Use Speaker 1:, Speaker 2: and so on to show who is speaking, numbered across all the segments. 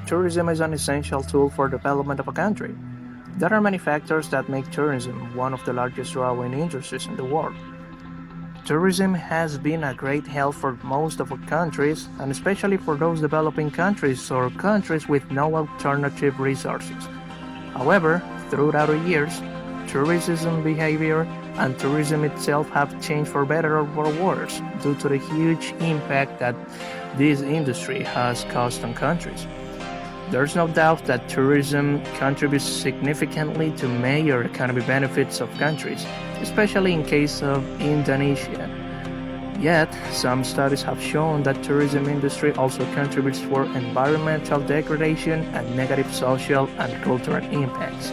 Speaker 1: Tourism is an essential tool for development of a country. There are many factors that make tourism one of the largest growing industries in the world. Tourism has been a great help for most of our countries, and especially for those developing countries or countries with no alternative resources. However, throughout the years, tourism behavior and tourism itself have changed for better or for worse due to the huge impact that this industry has caused on countries. There's no doubt that tourism contributes significantly to major economic benefits of countries, especially in case of Indonesia. Yet, some studies have shown that tourism industry also contributes for environmental degradation and negative social and cultural impacts.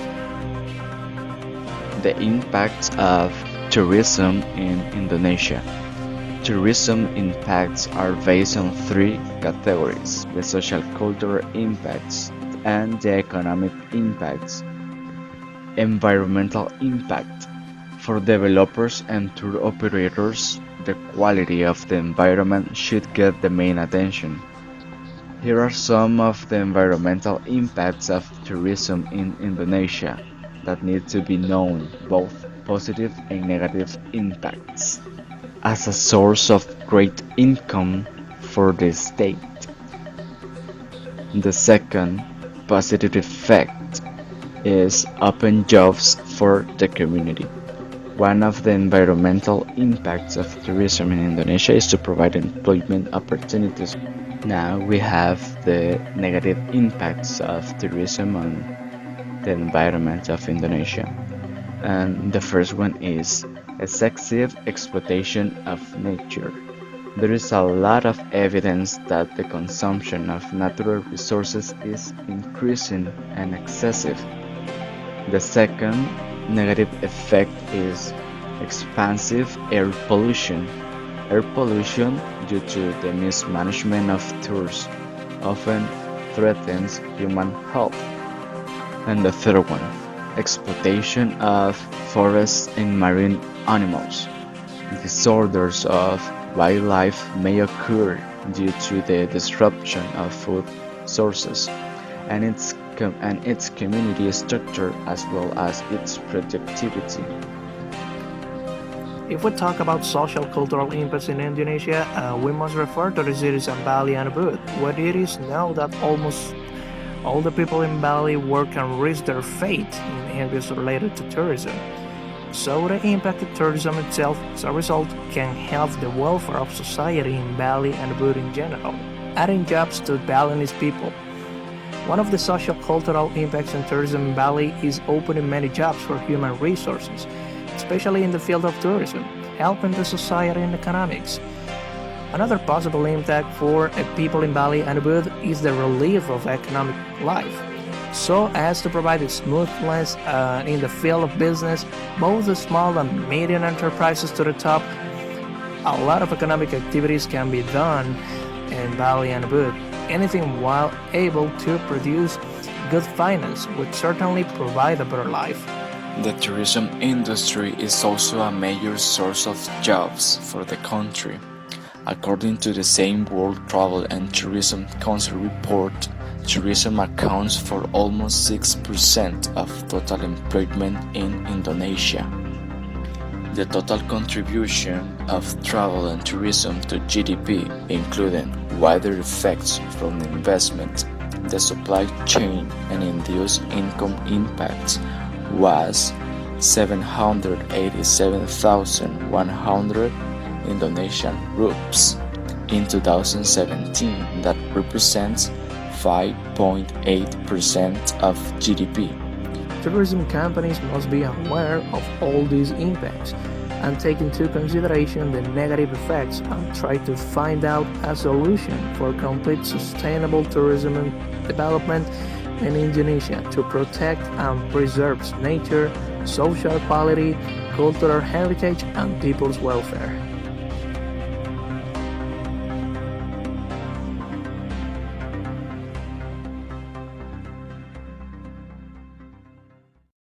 Speaker 2: The impacts of tourism in Indonesia. Tourism impacts are based on three categories: the social cultural impacts and the economic impacts. Environmental impact. For developers and tour operators, the quality of the environment should get the main attention. Here are some of the environmental impacts of tourism in Indonesia that need to be known, both positive and negative impacts. As a source of great income for the state. The second positive effect is open jobs for the community. One of the environmental impacts of tourism in Indonesia is to provide employment opportunities. Now we have the negative impacts of tourism on the environment of Indonesia. And the first one is excessive exploitation of nature. There is a lot of evidence that the consumption of natural resources is increasing and excessive. The second negative effect is expansive air pollution. Air pollution, due to the mismanagement of tours, often threatens human health. And the third one, exploitation of forests and marine animals. Disorders of wildlife may occur due to the disruption of food sources and its community structure as well as its productivity.
Speaker 1: If we talk about social cultural impacts in Indonesia, we must refer to the cities of Bali and Ubud, where it is known that almost all the people in Bali work and risk their fate in areas related to tourism. So the impact of tourism itself, as a result, can help the welfare of society in Bali and Ubud in general, adding jobs to Balinese people. One of the social cultural impacts in tourism in Bali is opening many jobs for human resources, especially in the field of tourism, helping the society and economics. Another possible impact for people in Bali and Ubud is the relief of economic life, so as to provide a smoothness in the field of business, both the small and medium enterprises to the top. A lot of economic activities can be done in Bali and Ubud. Anything while able to produce good finance would certainly provide a better life.
Speaker 3: The tourism industry is also a major source of jobs for the country. According to the same World Travel and Tourism Council report, tourism accounts for almost 6% of total employment in Indonesia. The total contribution of travel and tourism to GDP, including wider effects from investment, the supply chain, and induced income impacts, was 787,100 Indonesian rupees in 2017. That represents 5.8% of GDP.
Speaker 1: Tourism companies must be aware of all these impacts and take into consideration the negative effects and try to find out a solution for complete sustainable tourism and development in Indonesia to protect and preserve nature, social quality, cultural heritage, and people's welfare.